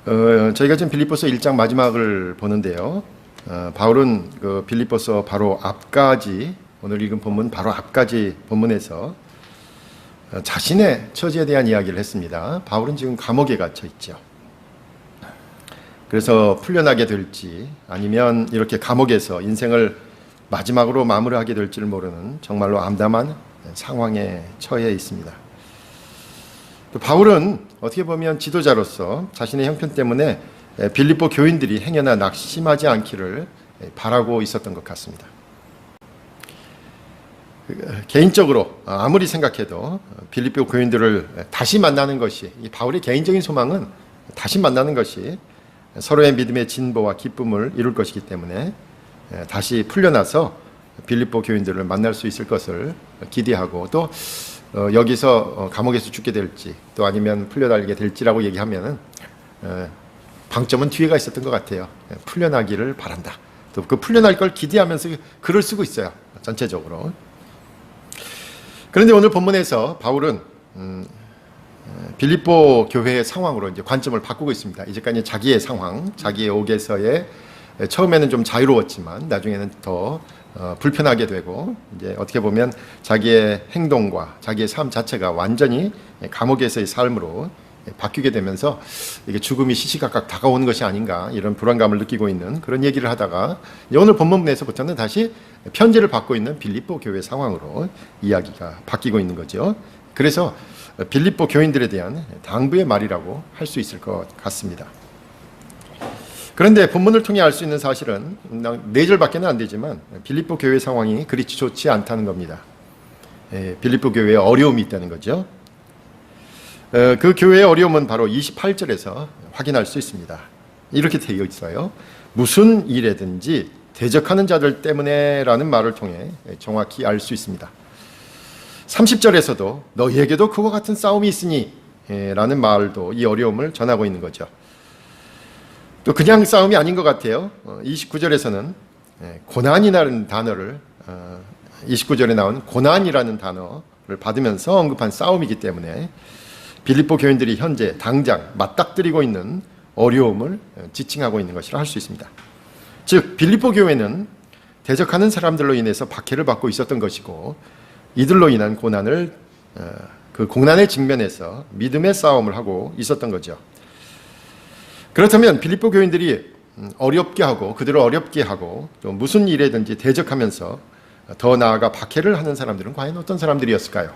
저희가 지금 빌립보서 1장 마지막을 보는데요. 바울은 그 빌립보서 바로 앞까지, 오늘 읽은 본문 바로 앞까지 본문에서 자신의 처지에 대한 이야기를 했습니다. 바울은 지금 감옥에 갇혀 있죠. 그래서 풀려나게 될지 아니면 이렇게 감옥에서 인생을 마지막으로 마무리하게 될지를 모르는 정말로 암담한 상황에 처해 있습니다. 또 바울은 어떻게 보면 지도자로서 자신의 형편 때문에 빌립보 교인들이 행여나 낙심하지 않기를 바라고 있었던 것 같습니다. 개인적으로 아무리 생각해도 빌립보 교인들을 다시 만나는 것이, 바울의 개인적인 소망은 다시 만나는 것이 서로의 믿음의 진보와 기쁨을 이룰 것이기 때문에 다시 풀려나서 빌립보 교인들을 만날 수 있을 것을 기대하고, 또 여기서 감옥에서 죽게 될지 또 아니면 풀려나게 될지라고 얘기하면은 방점은 뒤에가 있었던 것 같아요. 풀려나기를 바란다. 또 그 풀려날 걸 기대하면서 글을 쓰고 있어요. 전체적으로. 그런데 오늘 본문에서 바울은 빌립보 교회의 상황으로 이제 관점을 바꾸고 있습니다. 이제까지 자기의 상황, 자기의 옥에서의 처음에는 좀 자유로웠지만 나중에는 더 불편하게 되고, 이제 어떻게 보면 자기의 행동과 자기의 삶 자체가 완전히 감옥에서의 삶으로 바뀌게 되면서 이게 죽음이 시시각각 다가오는 것이 아닌가, 이런 불안감을 느끼고 있는 그런 얘기를 하다가 오늘 본문에서부터는 다시 편지를 받고 있는 빌립보 교회 상황으로 이야기가 바뀌고 있는 거죠. 그래서 빌립보 교인들에 대한 당부의 말이라고 할 수 있을 것 같습니다. 그런데 본문을 통해 알 수 있는 사실은 4절밖에는 안 되지만 빌립보 교회 상황이 그리 좋지 않다는 겁니다. 빌립보 교회에 어려움이 있다는 거죠. 그 교회의 어려움은 바로 28절에서 확인할 수 있습니다. 이렇게 되어 있어요. 무슨 일에든지 대적하는 자들 때문에 라는 말을 통해 정확히 알 수 있습니다. 30절에서도 너희에게도 그와 같은 싸움이 있으니 라는 말도 이 어려움을 전하고 있는 거죠. 또 그냥 싸움이 아닌 것 같아요. 29절에서는 고난이라는 단어를 29절에 나온 고난이라는 단어를 받으면서 언급한 싸움이기 때문에 빌립보 교인들이 현재 당장 맞닥뜨리고 있는 어려움을 지칭하고 있는 것이라 할 수 있습니다. 즉 빌립보 교회는 대적하는 사람들로 인해서 박해를 받고 있었던 것이고, 이들로 인한 고난을 그 고난의 직면에서 믿음의 싸움을 하고 있었던 거죠. 그렇다면 빌립보 교인들이 어렵게 하고 그들을 어렵게 하고 또 무슨 일에든지 대적하면서 더 나아가 박해를 하는 사람들은 과연 어떤 사람들이었을까요?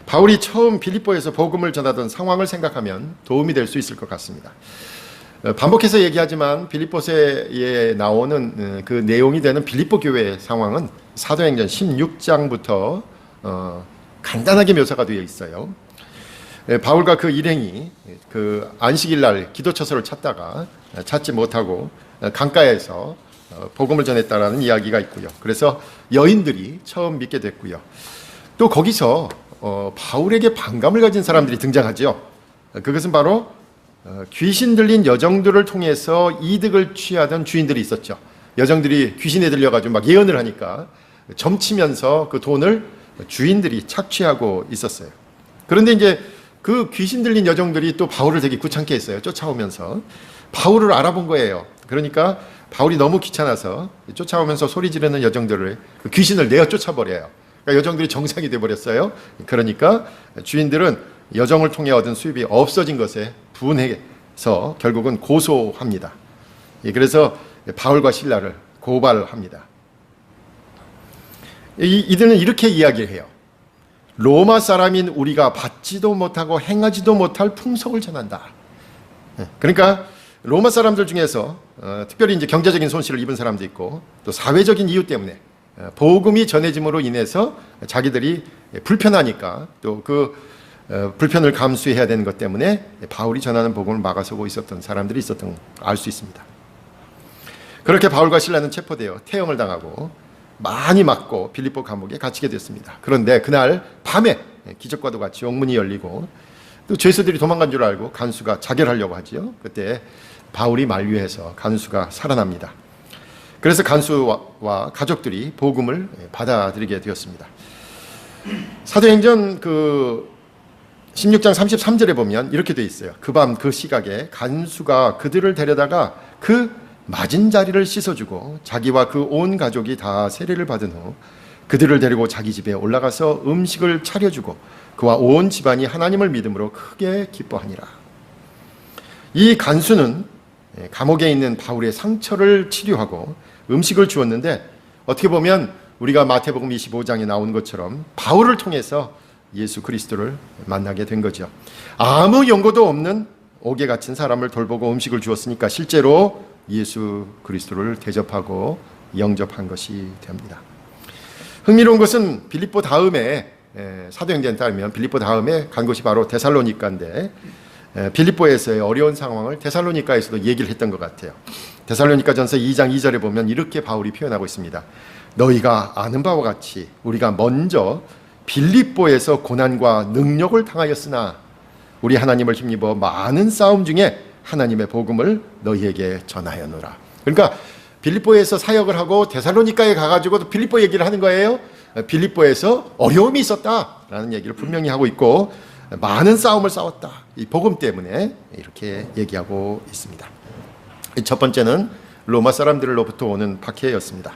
바울이 처음 빌립보에서 복음을 전하던 상황을 생각하면 도움이 될 수 있을 것 같습니다. 반복해서 얘기하지만 빌립보서에 나오는 그 내용이 되는 빌립보 교회의 상황은 사도행전 16장부터 간단하게 묘사가 되어 있어요. 바울과 그 일행이 그 안식일 날 기도처소를 찾다가 찾지 못하고 강가에서 복음을 전했다라는 이야기가 있고요. 그래서 여인들이 처음 믿게 됐고요. 또 거기서 바울에게 반감을 가진 사람들이 등장하죠. 그것은 바로 귀신 들린 여정들을 통해서 이득을 취하던 주인들이 있었죠. 여정들이 귀신에 들려가지고 막 예언을 하니까 점치면서 그 돈을 주인들이 착취하고 있었어요. 그런데 이제 그 귀신 들린 여정들이 또 바울을 되게 귀찮게 했어요. 쫓아오면서 바울을 알아본 거예요. 그러니까 바울이 너무 귀찮아서 쫓아오면서 소리 지르는 여정들을, 그 귀신을 내어 쫓아버려요. 그러니까 여정들이 정상이 돼버렸어요. 그러니까 주인들은 여정을 통해 얻은 수입이 없어진 것에 분해서 결국은 고소합니다. 그래서 바울과 실라를 고발합니다. 이들은 이렇게 이야기를 해요. 로마 사람인 우리가 받지도 못하고 행하지도 못할 풍속을 전한다. 그러니까 로마 사람들 중에서 특별히 이제 경제적인 손실을 입은 사람도 있고, 또 사회적인 이유 때문에 복음이 전해짐으로 인해서 자기들이 불편하니까 또 그 불편을 감수해야 되는 것 때문에 바울이 전하는 복음을 막아서고 있었던 사람들이 있었던 걸 알 수 있습니다. 그렇게 바울과 실라는 체포되어 태형을 당하고 많이 맞고 빌립보 감옥에 갇히게 됐습니다. 그런데 그날 밤에 기적과도 같이 영문이 열리고 또 죄수들이 도망간 줄 알고 간수가 자결하려고 하지요. 그때 바울이 만류해서 간수가 살아납니다. 그래서 간수와 가족들이 복음을 받아들이게 되었습니다. 사도행전 16장 33절에 보면 이렇게 돼 있어요. 그 밤 그 시각에 간수가 그들을 데려다가 그 맞은 자리를 씻어주고 자기와 그 온 가족이 다 세례를 받은 후 그들을 데리고 자기 집에 올라가서 음식을 차려주고 그와 온 집안이 하나님을 믿음으로 크게 기뻐하니라. 이 간수는 감옥에 있는 바울의 상처를 치료하고 음식을 주었는데, 어떻게 보면 우리가 마태복음 25장에 나오는 것처럼 바울을 통해서 예수 그리스도를 만나게 된 거죠. 아무 연고도 없는 옥에 갇힌 사람을 돌보고 음식을 주었으니까 실제로 예수 그리스도를 대접하고 영접한 것이 됩니다. 흥미로운 것은 빌립보 다음에, 사도행전에 따르면 빌립보 다음에 간 곳이 바로 데살로니가인데, 빌립보에서의 어려운 상황을 데살로니가에서도 얘기를 했던 것 같아요. 데살로니가전서 2장 2절에 보면 이렇게 바울이 표현하고 있습니다. 너희가 아는 바와 같이 우리가 먼저 빌립보에서 고난과 능력을 당하였으나 우리 하나님을 힘입어 많은 싸움 중에 하나님의 복음을 너희에게 전하였노라. 그러니까 빌립보에서 사역을 하고 데살로니가에 가가지고 빌립보 얘기를 하는 거예요. 빌립보에서 어려움이 있었다라는 얘기를 분명히 하고 있고, 많은 싸움을 싸웠다. 이 복음 때문에 이렇게 얘기하고 있습니다. 첫 번째는 로마 사람들로부터 오는 박해였습니다.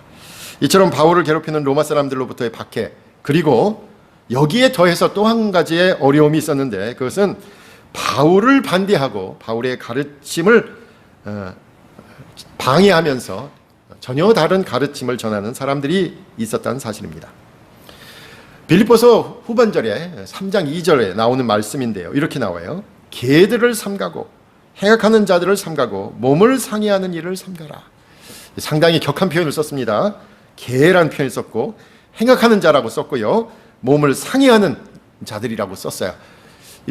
이처럼 바울을 괴롭히는 로마 사람들로부터의 박해, 그리고 여기에 더해서 또 한 가지의 어려움이 있었는데, 그것은 바울을 반대하고 바울의 가르침을 방해하면서 전혀 다른 가르침을 전하는 사람들이 있었다는 사실입니다. 빌립보서 후반절에 3장 2절에 나오는 말씀인데요. 이렇게 나와요. 개들을 삼가고 행악하는 자들을 삼가고 몸을 상해하는 일을 삼가라. 상당히 격한 표현을 썼습니다. 개란 표현을 썼고 행악하는 자라고 썼고요. 몸을 상해하는 자들이라고 썼어요.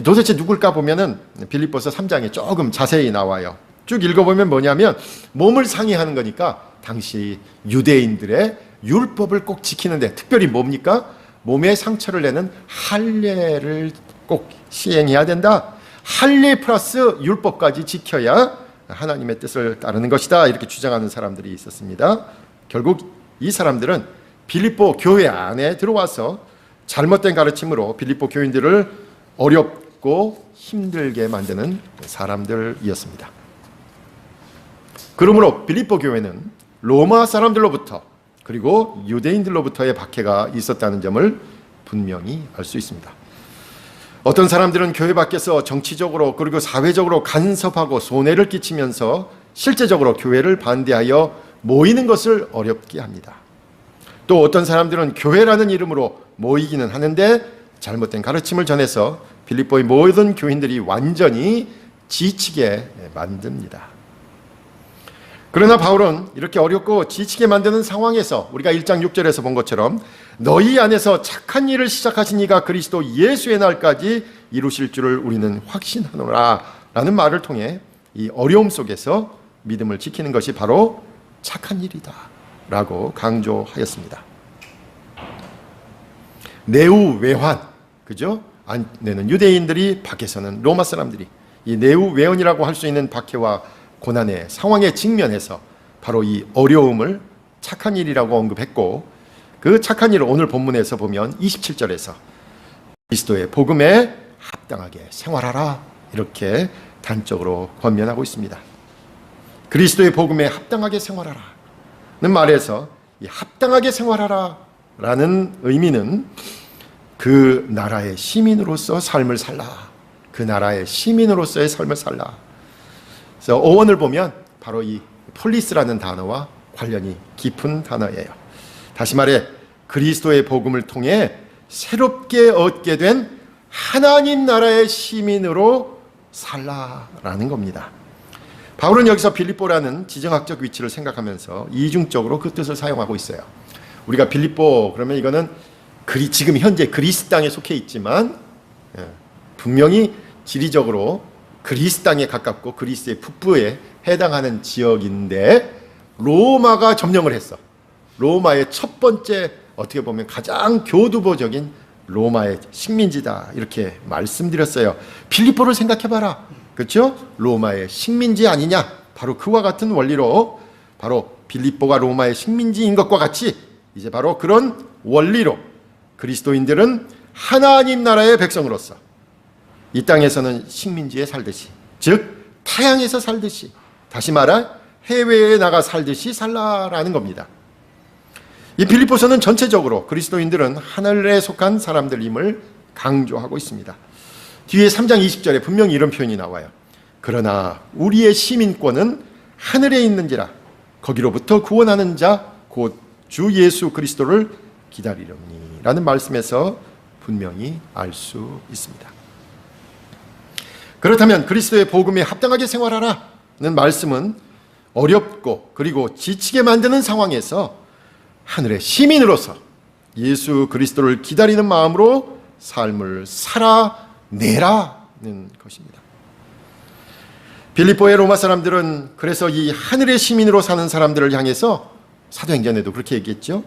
도대체 누굴까 보면은 빌립보서 3장에 조금 자세히 나와요. 쭉 읽어보면 뭐냐면 몸을 상해하는 거니까 당시 유대인들의 율법을 꼭 지키는데, 특별히 뭡니까? 몸에 상처를 내는 할례를 꼭 시행해야 된다. 할례 플러스 율법까지 지켜야 하나님의 뜻을 따르는 것이다. 이렇게 주장하는 사람들이 있었습니다. 결국 이 사람들은 빌립보 교회 안에 들어와서 잘못된 가르침으로 빌립보 교인들을 어렵고 힘들게 만드는 사람들이었습니다. 그러므로 빌립보 교회는 로마 사람들로부터 그리고 유대인들로부터의 박해가 있었다는 점을 분명히 알 수 있습니다. 어떤 사람들은 교회 밖에서 정치적으로 그리고 사회적으로 간섭하고 손해를 끼치면서 실제적으로 교회를 반대하여 모이는 것을 어렵게 합니다. 또 어떤 사람들은 교회라는 이름으로 모이기는 하는데 잘못된 가르침을 전해서 빌립보의 모든 교인들이 완전히 지치게 만듭니다. 그러나 바울은 이렇게 어렵고 지치게 만드는 상황에서 우리가 1장 6절에서 본 것처럼 너희 안에서 착한 일을 시작하신 이가 그리스도 예수의 날까지 이루실 줄을 우리는 확신하노라 라는 말을 통해 이 어려움 속에서 믿음을 지키는 것이 바로 착한 일이다 라고 강조하였습니다. 내우 외환, 그죠? 안내는 유대인들이, 밖에서는 로마 사람들이, 이 내우 외환이라고 할 수 있는 박해와 고난의 상황에 직면해서 바로 이 어려움을 착한 일이라고 언급했고, 그 착한 일을 오늘 본문에서 보면 27절에서 그리스도의 복음에 합당하게 생활하라 이렇게 단적으로 권면하고 있습니다. 그리스도의 복음에 합당하게 생활하라는 말에서 이 합당하게 생활하라라는 의미는 그 나라의 시민으로서 삶을 살라, 그 나라의 시민으로서의 삶을 살라. 그래서 어원을 보면 바로 이 폴리스라는 단어와 관련이 깊은 단어예요. 다시 말해 그리스도의 복음을 통해 새롭게 얻게 된 하나님 나라의 시민으로 살라라는 겁니다. 바울은 여기서 빌립보라는 지정학적 위치를 생각하면서 이중적으로 그 뜻을 사용하고 있어요. 우리가 빌립보 그러면 이거는 지금 현재 그리스 땅에 속해 있지만 분명히 지리적으로 그리스 땅에 가깝고 그리스의 북부에 해당하는 지역인데 로마가 점령을 했어. 로마의 첫 번째, 어떻게 보면 가장 교두보적인 로마의 식민지다 이렇게 말씀드렸어요. 빌립보를 생각해봐라. 그렇죠? 로마의 식민지 아니냐? 바로 그와 같은 원리로, 바로 빌립보가 로마의 식민지인 것과 같이 이제 바로 그런 원리로 그리스도인들은 하나님 나라의 백성으로서 이 땅에서는 식민지에 살듯이, 즉 타향에서 살듯이, 다시 말해 해외에 나가 살듯이 살라라는 겁니다. 이 빌립보서는 전체적으로 그리스도인들은 하늘에 속한 사람들임을 강조하고 있습니다. 뒤에 3장 20절에 분명히 이런 표현이 나와요. 그러나 우리의 시민권은 하늘에 있는지라 거기로부터 구원하는 자 곧 주 예수 그리스도를 기다리려니 라는 말씀에서 분명히 알 수 있습니다. 그렇다면 그리스도의 복음에 합당하게 생활하라는 말씀은 어렵고 그리고 지치게 만드는 상황에서 하늘의 시민으로서 예수 그리스도를 기다리는 마음으로 삶을 살아내라는 것입니다. 빌립보의 로마 사람들은 그래서 이 하늘의 시민으로 사는 사람들을 향해서 사도행전에도 그렇게 얘기했죠.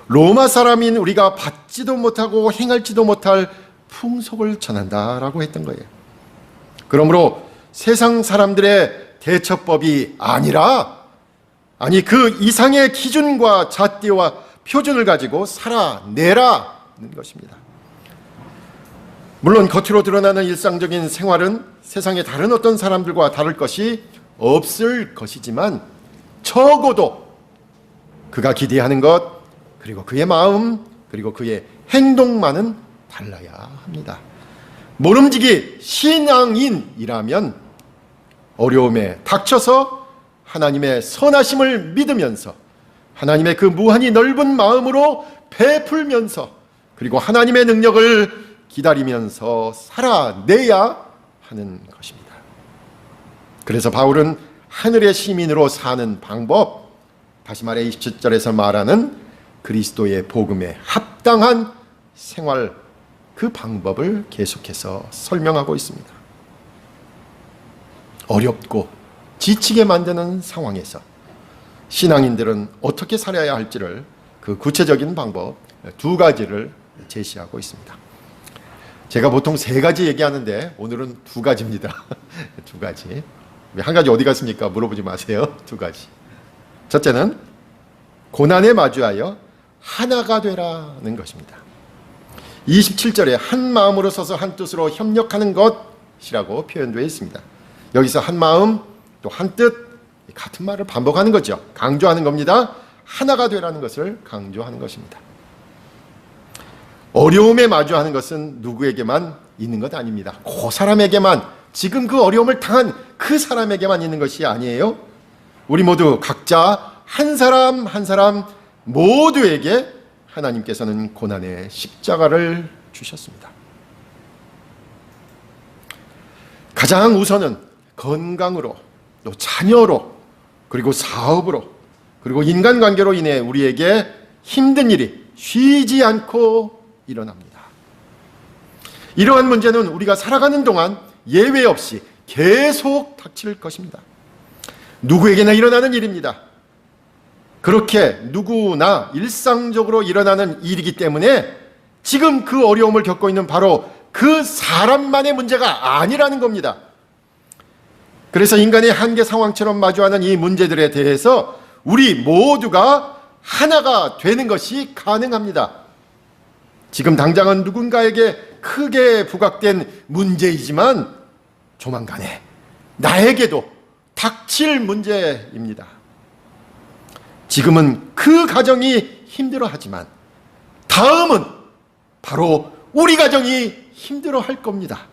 로마 사람인 우리가 받지도 못하고 행할지도 못할 풍속을 전한다라고 했던 거예요. 그러므로 세상 사람들의 대처법이 아니라 그 이상의 기준과 잣대와 표준을 가지고 살아내라는 것입니다. 물론 겉으로 드러나는 일상적인 생활은 세상의 다른 어떤 사람들과 다를 것이 없을 것이지만 적어도 그가 기대하는 것, 그리고 그의 마음, 그리고 그의 행동만은 달라야 합니다. 모름지기 신앙인이라면 어려움에 닥쳐서 하나님의 선하심을 믿으면서 하나님의 그 무한히 넓은 마음으로 베풀면서 그리고 하나님의 능력을 기다리면서 살아내야 하는 것입니다. 그래서 바울은 하늘의 시민으로 사는 방법, 다시 말해 27절에서 말하는 그리스도의 복음에 합당한 생활, 그 방법을 계속해서 설명하고 있습니다. 어렵고 지치게 만드는 상황에서 신앙인들은 어떻게 살아야 할지를 그 구체적인 방법 2가지를 제시하고 있습니다. 제가 보통 3가지 얘기하는데 오늘은 2가지입니다. 2가지. 한 가지 어디 갔습니까? 물어보지 마세요. 2가지. 첫째는 고난에 마주하여 하나가 되라는 것입니다. 27절에 한 마음으로 서서 한 뜻으로 협력하는 것이라고 표현되어 있습니다. 여기서 한 마음 또 한 뜻, 같은 말을 반복하는 거죠. 강조하는 겁니다. 하나가 되라는 것을 강조하는 것입니다. 어려움에 마주하는 것은 누구에게만 있는 것 아닙니다. 그 사람에게만, 지금 그 어려움을 당한 그 사람에게만 있는 것이 아니에요. 우리 모두 각자 한 사람 한 사람 모두에게 하나님께서는 고난의 십자가를 주셨습니다. 가장 우선은 건강으로, 또 자녀로, 그리고 사업으로, 그리고 인간관계로 인해 우리에게 힘든 일이 쉬지 않고 일어납니다. 이러한 문제는 우리가 살아가는 동안 예외 없이 계속 닥칠 것입니다. 누구에게나 일어나는 일입니다. 그렇게 누구나 일상적으로 일어나는 일이기 때문에 지금 그 어려움을 겪고 있는 바로 그 사람만의 문제가 아니라는 겁니다. 그래서 인간의 한계 상황처럼 마주하는 이 문제들에 대해서 우리 모두가 하나가 되는 것이 가능합니다. 지금 당장은 누군가에게 크게 부각된 문제이지만 조만간에 나에게도 닥칠 문제입니다. 지금은 그 가정이 힘들어하지만 다음은 바로 우리 가정이 힘들어할 겁니다.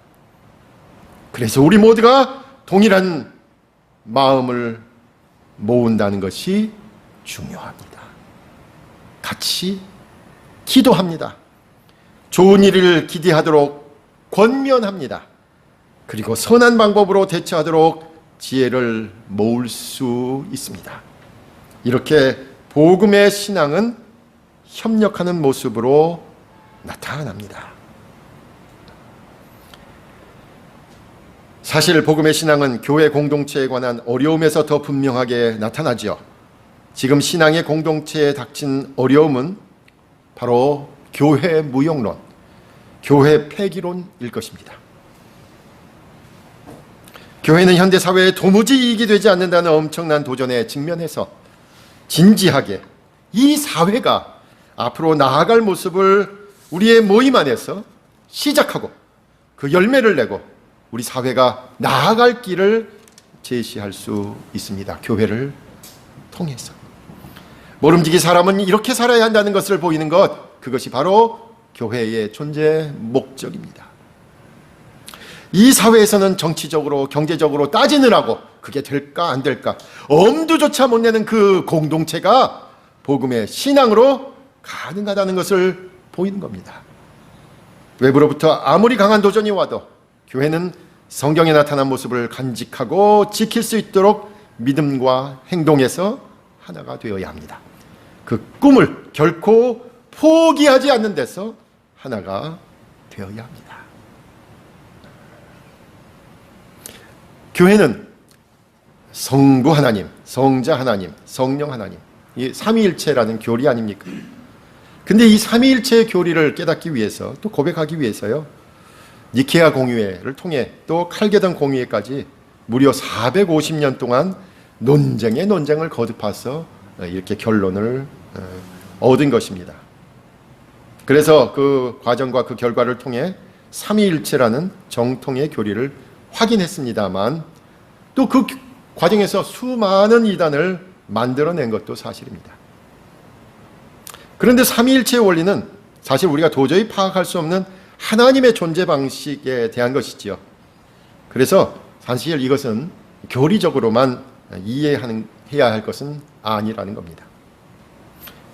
그래서 우리 모두가 동일한 마음을 모은다는 것이 중요합니다. 같이 기도합니다. 좋은 일을 기대하도록 권면합니다. 그리고 선한 방법으로 대처하도록 지혜를 모을 수 있습니다. 이렇게 복음의 신앙은 협력하는 모습으로 나타납니다. 사실 복음의 신앙은 교회 공동체에 관한 어려움에서 더 분명하게 나타나지요. 지금 신앙의 공동체에 닥친 어려움은 바로 교회 무용론, 교회 폐기론일 것입니다. 교회는 현대 사회에 도무지 이익이 되지 않는다는 엄청난 도전에 직면해서 진지하게 이 사회가 앞으로 나아갈 모습을 우리의 모임 안에서 시작하고 그 열매를 내고 우리 사회가 나아갈 길을 제시할 수 있습니다. 교회를 통해서. 모름지기 사람은 이렇게 살아야 한다는 것을 보이는 것, 그것이 바로 교회의 존재 목적입니다. 이 사회에서는 정치적으로 경제적으로 따지느라고 그게 될까 안 될까 엄두조차 못 내는 그 공동체가 복음의 신앙으로 가능하다는 것을 보이는 겁니다. 외부로부터 아무리 강한 도전이 와도 교회는 성경에 나타난 모습을 간직하고 지킬 수 있도록 믿음과 행동에서 하나가 되어야 합니다. 그 꿈을 결코 포기하지 않는 데서 하나가 되어야 합니다. 교회는 성부 하나님, 성자 하나님, 성령 하나님, 이 삼위일체라는 교리 아닙니까? 근데 이 삼위일체의 교리를 깨닫기 위해서, 또 고백하기 위해서요, 니케아 공의회를 통해 또 칼게돈 공의회까지 무려 450년 동안 논쟁의 논쟁을 거듭해서 이렇게 결론을 얻은 것입니다. 그래서 그 과정과 그 결과를 통해 삼위일체라는 정통의 교리를 확인했습니다만, 또 그 과정에서 수많은 이단을 만들어낸 것도 사실입니다. 그런데 삼위일체의 원리는 사실 우리가 도저히 파악할 수 없는 하나님의 존재 방식에 대한 것이지요. 그래서 사실 이것은 교리적으로만 이해해야 할 것은 아니라는 겁니다.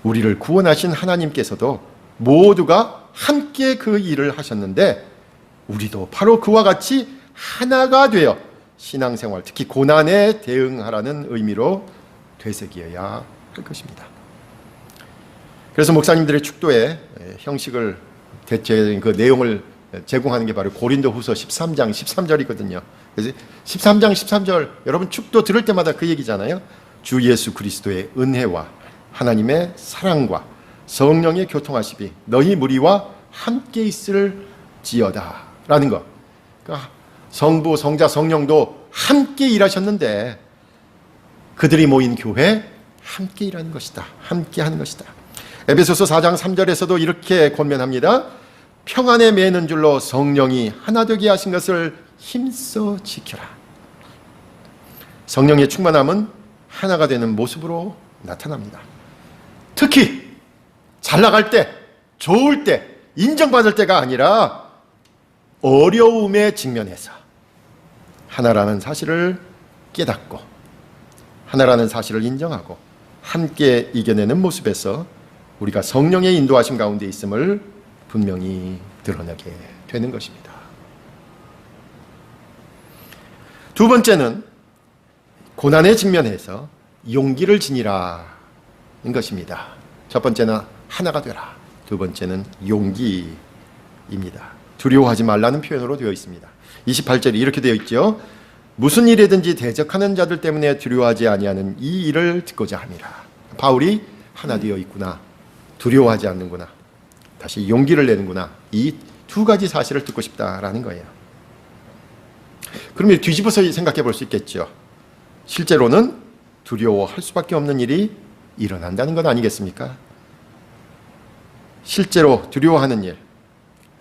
우리를 구원하신 하나님께서도 모두가 함께 그 일을 하셨는데, 우리도 바로 그와 같이 하나가 되어 신앙생활, 특히 고난에 대응하라는 의미로 되새겨야 할 것입니다. 그래서 목사님들의 축도에 형식을 대체 그 내용을 제공하는 게 바로 고린도후서 13장 13절이거든요. 그래서 13장 13절, 여러분 축도 들을 때마다 그 얘기잖아요. 주 예수 그리스도의 은혜와 하나님의 사랑과 성령의 교통하심이 너희 무리와 함께 있을지어다 라는 것. 그러니까 성부, 성자, 성령도 함께 일하셨는데 그들이 모인 교회 함께 일하는 것이다. 함께 하는 것이다. 에베소서 4장 3절에서도 이렇게 권면합니다. 평안에 매는 줄로 성령이 하나 되게 하신 것을 힘써 지켜라. 성령의 충만함은 하나가 되는 모습으로 나타납니다. 특히 잘 나갈 때, 좋을 때, 인정받을 때가 아니라 어려움에 직면해서 하나라는 사실을 깨닫고 하나라는 사실을 인정하고 함께 이겨내는 모습에서 우리가 성령의 인도하심 가운데 있음을 분명히 드러내게 되는 것입니다. 두 번째는 고난에 직면해서 용기를 지니라는 것입니다. 첫 번째는 하나가 되라. 두 번째는 용기입니다. 두려워하지 말라는 표현으로 되어 있습니다. 28절이 이렇게 되어 있죠. 무슨 일이든지 대적하는 자들 때문에 두려워하지 아니하는 이 일을 듣고자 함이라. 바울이 하나 되어 있구나. 두려워하지 않는구나. 다시 용기를 내는구나. 이 두 가지 사실을 듣고 싶다라는 거예요. 그러면 뒤집어서 생각해 볼 수 있겠죠. 실제로는 두려워할 수밖에 없는 일이 일어난다는 건 아니겠습니까? 실제로 두려워하는 일,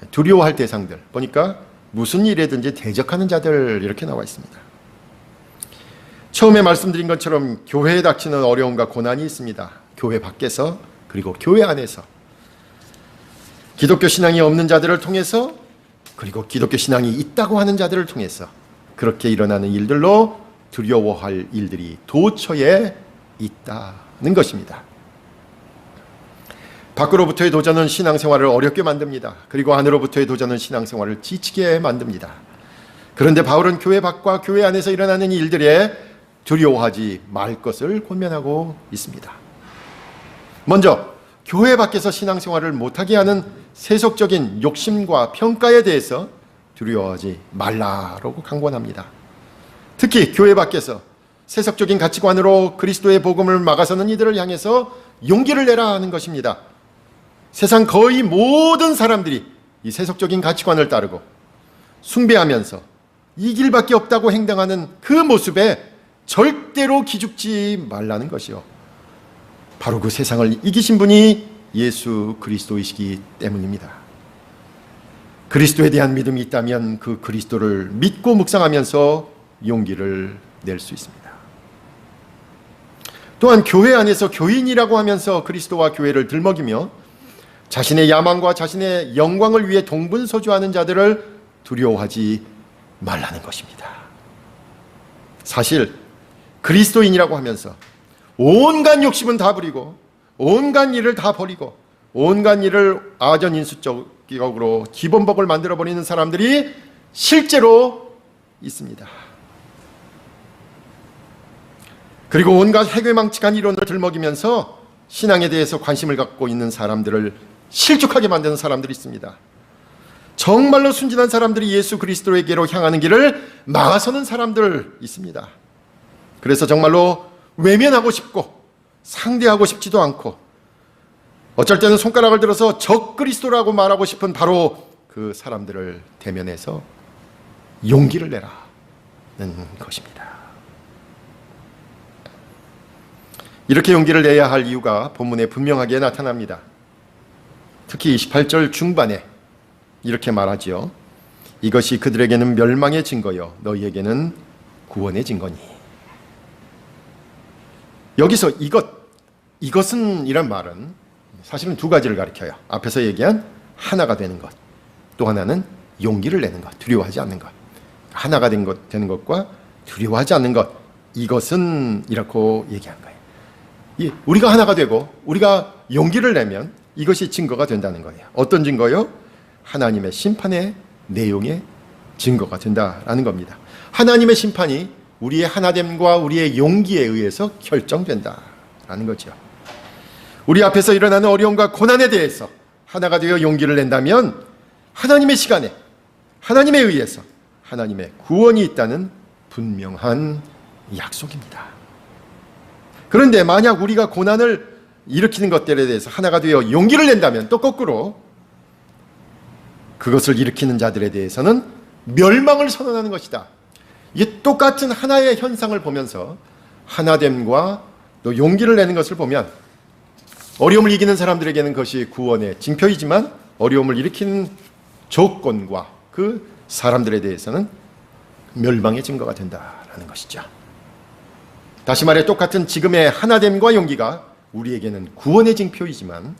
두려워할 대상들 보니까 무슨 일이든지 대적하는 자들 이렇게 나와 있습니다. 처음에 말씀드린 것처럼 교회에 닥치는 어려움과 고난이 있습니다. 교회 밖에서 그리고 교회 안에서 기독교 신앙이 없는 자들을 통해서 그리고 기독교 신앙이 있다고 하는 자들을 통해서 그렇게 일어나는 일들로 두려워할 일들이 도처에 있다는 것입니다. 밖으로부터의 도전은 신앙생활을 어렵게 만듭니다. 그리고 안으로부터의 도전은 신앙생활을 지치게 만듭니다. 그런데 바울은 교회 밖과 교회 안에서 일어나는 일들에 두려워하지 말 것을 권면하고 있습니다. 먼저 교회 밖에서 신앙생활을 못하게 하는 세속적인 욕심과 평가에 대해서 두려워하지 말라라고 강권합니다. 특히 교회 밖에서 세속적인 가치관으로 그리스도의 복음을 막아서는 이들을 향해서 용기를 내라 하는 것입니다. 세상 거의 모든 사람들이 이 세속적인 가치관을 따르고 숭배하면서 이 길밖에 없다고 행동하는 그 모습에 절대로 기죽지 말라는 것이요. 바로 그 세상을 이기신 분이 예수 그리스도이시기 때문입니다. 그리스도에 대한 믿음이 있다면 그 그리스도를 믿고 묵상하면서 용기를 낼 수 있습니다. 또한 교회 안에서 교인이라고 하면서 그리스도와 교회를 들먹이며 자신의 야망과 자신의 영광을 위해 동분서주하는 자들을 두려워하지 말라는 것입니다. 사실 그리스도인이라고 하면서 온갖 욕심은 다 부리고 온갖 일을 다 버리고 온갖 일을 아전인수적으로 기본법을 만들어버리는 사람들이 실제로 있습니다. 그리고 온갖 해괴망측한 이론을 들먹이면서 신앙에 대해서 관심을 갖고 있는 사람들을 실족하게 만드는 사람들이 있습니다. 정말로 순진한 사람들이 예수 그리스도에게로 향하는 길을 막아서는 사람들 있습니다. 그래서 정말로 외면하고 싶고 상대하고 싶지도 않고 어쩔 때는 손가락을 들어서 적 그리스도라고 말하고 싶은 바로 그 사람들을 대면해서 용기를 내라는 것입니다. 이렇게 용기를 내야 할 이유가 본문에 분명하게 나타납니다. 특히 28절 중반에 이렇게 말하지요. 이것이 그들에게는 멸망의 증거요 너희에게는 구원의 증거니. 여기서 이것은 이란 말은 사실은 두 가지를 가리켜요. 앞에서 얘기한 하나가 되는 것, 또 하나는 용기를 내는 것, 두려워하지 않는 것. 하나가 되는 것과 두려워하지 않는 것, 이것은 이라고 얘기한 거예요. 우리가 하나가 되고 우리가 용기를 내면 이것이 증거가 된다는 거예요. 어떤 증거요? 하나님의 심판의 내용의 증거가 된다라는 겁니다. 하나님의 심판이 우리의 하나됨과 우리의 용기에 의해서 결정된다라는 거죠. 우리 앞에서 일어나는 어려움과 고난에 대해서 하나가 되어 용기를 낸다면 하나님의 시간에 하나님에 의해서 하나님의 구원이 있다는 분명한 약속입니다. 그런데 만약 우리가 고난을 일으키는 것들에 대해서 하나가 되어 용기를 낸다면 또 거꾸로 그것을 일으키는 자들에 대해서는 멸망을 선언하는 것이다. 이게 똑같은 하나의 현상을 보면서 하나됨과 또 용기를 내는 것을 보면 어려움을 이기는 사람들에게는 그것이 구원의 징표이지만 어려움을 일으키는 조건과 그 사람들에 대해서는 멸망의 증거가 된다라는 것이죠. 다시 말해 똑같은 지금의 하나됨과 용기가 우리에게는 구원의 징표이지만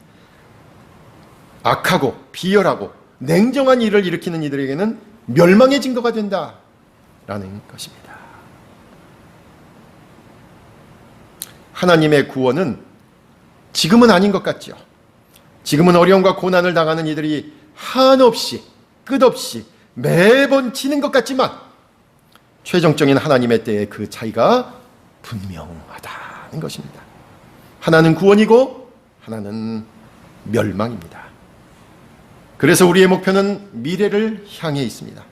악하고 비열하고 냉정한 일을 일으키는 이들에게는 멸망의 증거가 된다라는 것입니다. 하나님의 구원은 지금은 아닌 것 같죠. 지금은 어려움과 고난을 당하는 이들이 한없이 끝없이 매번 치는 것 같지만 최종적인 하나님의 때에 그 차이가 분명하다는 것입니다. 하나는 구원이고 하나는 멸망입니다. 그래서 우리의 목표는 미래를 향해 있습니다.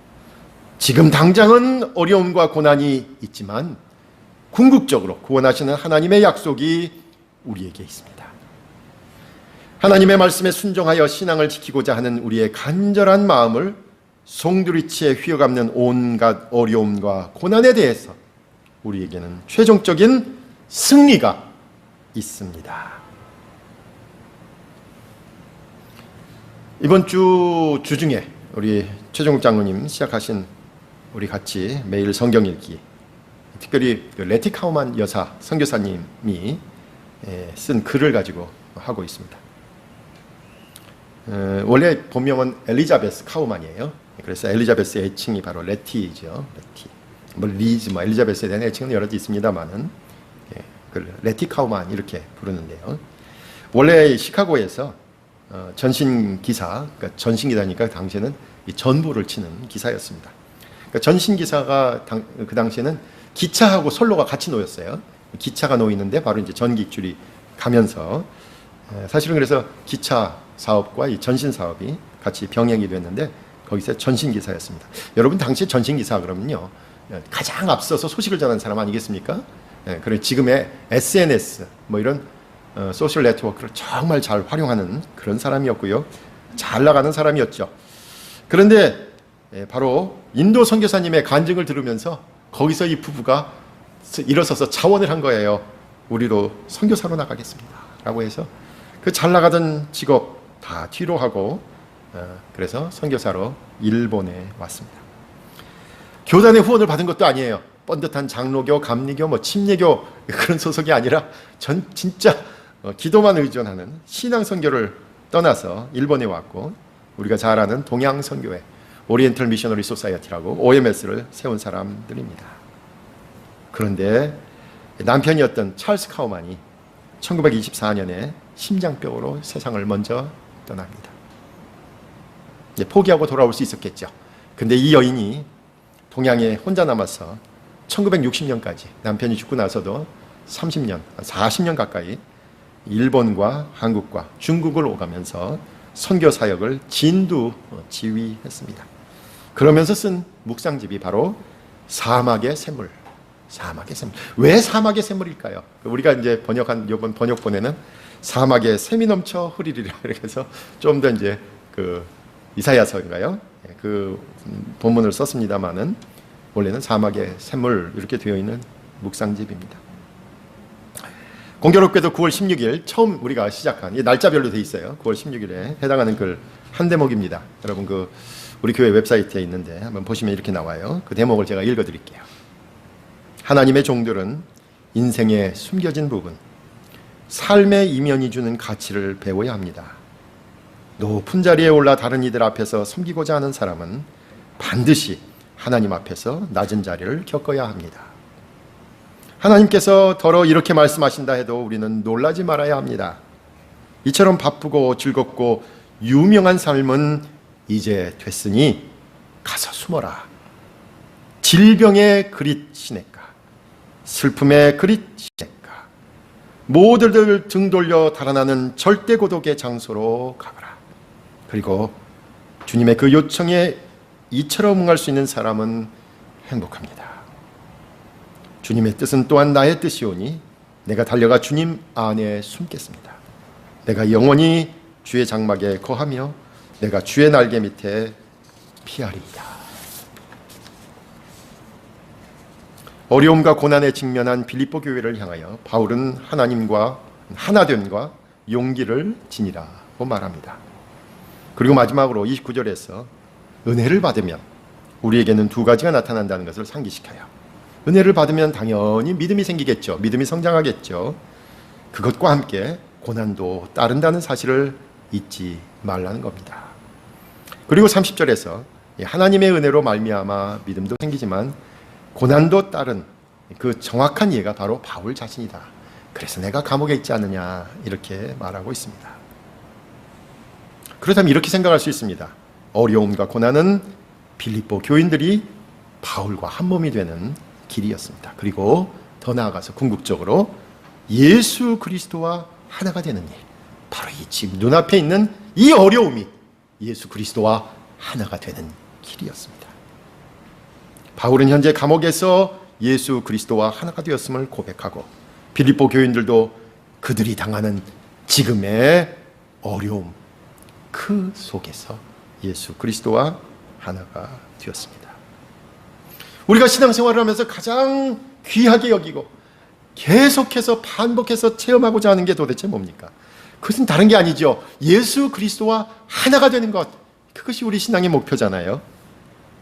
지금 당장은 어려움과 고난이 있지만 궁극적으로 구원하시는 하나님의 약속이 우리에게 있습니다. 하나님의 말씀에 순종하여 신앙을 지키고자 하는 우리의 간절한 마음을 송두리치에 휘어감는 온갖 어려움과 고난에 대해서 우리에게는 최종적인 승리가 있습니다. 이번 주 중에 우리 최종국 장로님 시작하신 우리 같이 매일 성경 읽기, 특별히 레티 카우만 여사 선교사님이 쓴 글을 가지고 하고 있습니다. 원래 본명은 엘리자베스 카우만이에요. 그래서 엘리자베스의 애칭이 바로 레티죠. 레티. 리즈, 엘리자베스에 대한 애칭은 여러 가지 있습니다만은 레티 카우만 이렇게 부르는데요. 원래 시카고에서 전신 기사, 그러니까 전신 기사니까 당시에는 이 전부를 치는 기사였습니다. 그러니까 전신 기사가 그 당시에는 기차하고 선로가 같이 놓였어요. 기차가 놓이는데 바로 이제 전기줄이 가면서 사실은 그래서 기차 사업과 이 전신 사업이 같이 병행이 됐는데 거기서 전신 기사였습니다. 여러분 당시 전신 기사 그러면요 가장 앞서서 소식을 전하는 사람 아니겠습니까? 그래 지금의 SNS 뭐 이런 소셜 네트워크를 정말 잘 활용하는 그런 사람이었고요. 잘 나가는 사람이었죠. 그런데 바로 인도 선교사님의 간증을 들으면서 거기서 이 부부가 일어서서 자원을 한 거예요. 우리도 선교사로 나가겠습니다. 라고 해서 그 잘 나가던 직업 다 뒤로 하고 그래서 선교사로 일본에 왔습니다. 교단의 후원을 받은 것도 아니에요. 뻔듯한 장로교, 감리교, 침례교 그런 소속이 아니라 전 진짜 기도만 의존하는 신앙 선교를 떠나서 일본에 왔고, 우리가 잘 아는 동양 선교회 오리엔털 미셔너리 소사이어티라고 OMS를 세운 사람들입니다. 그런데 남편이었던 찰스 카우만이 1924년에 심장병으로 세상을 먼저 떠납니다. 포기하고 돌아올 수 있었겠죠. 근데 이 여인이 동양에 혼자 남아서 1960년까지 남편이 죽고 나서도 30년, 40년 가까이 일본과 한국과 중국을 오가면서 선교 사역을 진두지휘했습니다. 그러면서 쓴 묵상집이 바로 사막의 샘물. 사막의 샘물. 왜 사막의 샘물일까요? 우리가 이제 번역한 이번 번역본에는 사막에 샘이 넘쳐 흐리리라 이렇게 해서 좀 더 이제 이사야서인가요? 그 본문을 썼습니다만은 원래는 사막의 샘물 이렇게 되어 있는 묵상집입니다. 공교롭게도 9월 16일 처음 우리가 시작한, 이 날짜별로 돼 있어요. 9월 16일에 해당하는 글 한 대목입니다. 여러분 우리 교회 웹사이트에 있는데 한번 보시면 이렇게 나와요. 그 대목을 제가 읽어드릴게요. 하나님의 종들은 인생의 숨겨진 부분, 삶의 이면이 주는 가치를 배워야 합니다. 높은 자리에 올라 다른 이들 앞에서 섬기고자 하는 사람은 반드시 하나님 앞에서 낮은 자리를 겪어야 합니다. 하나님께서 더러 이렇게 말씀하신다 해도 우리는 놀라지 말아야 합니다. 이처럼 바쁘고 즐겁고 유명한 삶은 이제 됐으니 가서 숨어라. 질병의 그릿 시냇가, 슬픔의 그릿 시냇가, 모두들 등 돌려 달아나는 절대 고독의 장소로 가거라. 그리고 주님의 그 요청에 이처럼 응할 수 있는 사람은 행복합니다. 주님의 뜻은 또한 나의 뜻이오니 내가 달려가 주님 안에 숨겠습니다. 내가 영원히 주의 장막에 거하며 내가 주의 날개 밑에 피하리이다. 어려움과 고난에 직면한 빌립보 교회를 향하여 바울은 하나님과 하나됨과 용기를 지니라고 말합니다. 그리고 마지막으로 29절에서 은혜를 받으면 우리에게는 두 가지가 나타난다는 것을 상기시켜요. 은혜를 받으면 당연히 믿음이 생기겠죠. 믿음이 성장하겠죠. 그것과 함께 고난도 따른다는 사실을 잊지 말라는 겁니다. 그리고 30절에서 하나님의 은혜로 말미암아 믿음도 생기지만 고난도 따른 그 정확한 이해가 바로 바울 자신이다. 그래서 내가 감옥에 있지 않느냐 이렇게 말하고 있습니다. 그렇다면 이렇게 생각할 수 있습니다. 어려움과 고난은 빌립보 교인들이 바울과 한 몸이 되는 길이었습니다. 그리고 더 나아가서 궁극적으로 예수 그리스도와 하나가 되는 일, 바로 이 지금 눈앞에 있는 이 어려움이 예수 그리스도와 하나가 되는 길이었습니다. 바울은 현재 감옥에서 예수 그리스도와 하나가 되었음을 고백하고, 빌립보 교인들도 그들이 당하는 지금의 어려움 그 속에서 예수 그리스도와 하나가 되었습니다. 우리가 신앙생활을 하면서 가장 귀하게 여기고 계속해서 반복해서 체험하고자 하는 게 도대체 뭡니까? 그것은 다른 게 아니죠. 예수 그리스도와 하나가 되는 것. 그것이 우리 신앙의 목표잖아요.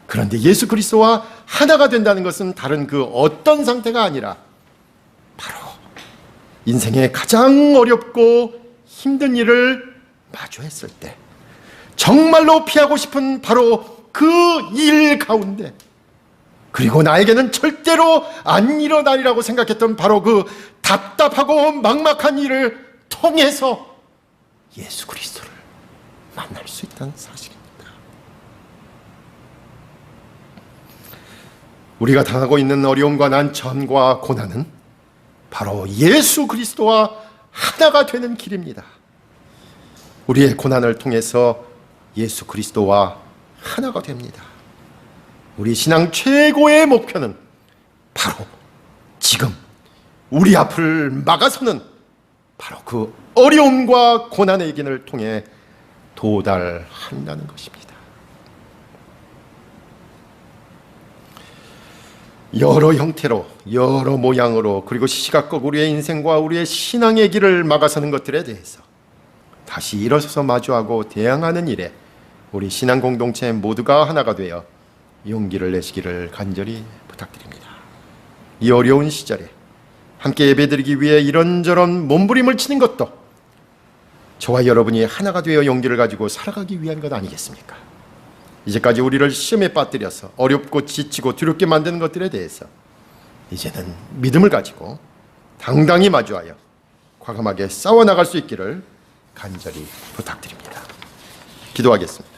그런데 예수 그리스도와 하나가 된다는 것은 다른 그 어떤 상태가 아니라 바로 인생의 가장 어렵고 힘든 일을 마주했을 때 정말로 피하고 싶은 바로 그 일 가운데, 그리고 나에게는 절대로 안 일어나리라고 생각했던 바로 그 답답하고 막막한 일을 통해서 예수 그리스도를 만날 수 있다는 사실입니다. 우리가 당하고 있는 어려움과 난처함과 고난은 바로 예수 그리스도와 하나가 되는 길입니다. 우리의 고난을 통해서 예수 그리스도와 하나가 됩니다. 우리 신앙 최고의 목표는 바로 지금 우리 앞을 막아서는 바로 그 어려움과 고난의 길을 통해 도달한다는 것입니다. 여러 형태로, 여러 모양으로, 그리고 시각적 우리의 인생과 우리의 신앙의 길을 막아서는 것들에 대해서 다시 일어서서 마주하고 대항하는 일에 우리 신앙 공동체 모두가 하나가 되어 용기를 내시기를 간절히 부탁드립니다. 이 어려운 시절에 함께 예배드리기 위해 이런저런 몸부림을 치는 것도 저와 여러분이 하나가 되어 용기를 가지고 살아가기 위한 것 아니겠습니까? 이제까지 우리를 시험에 빠뜨려서 어렵고 지치고 두렵게 만드는 것들에 대해서 이제는 믿음을 가지고 당당히 마주하여 과감하게 싸워나갈 수 있기를 간절히 부탁드립니다. 기도하겠습니다.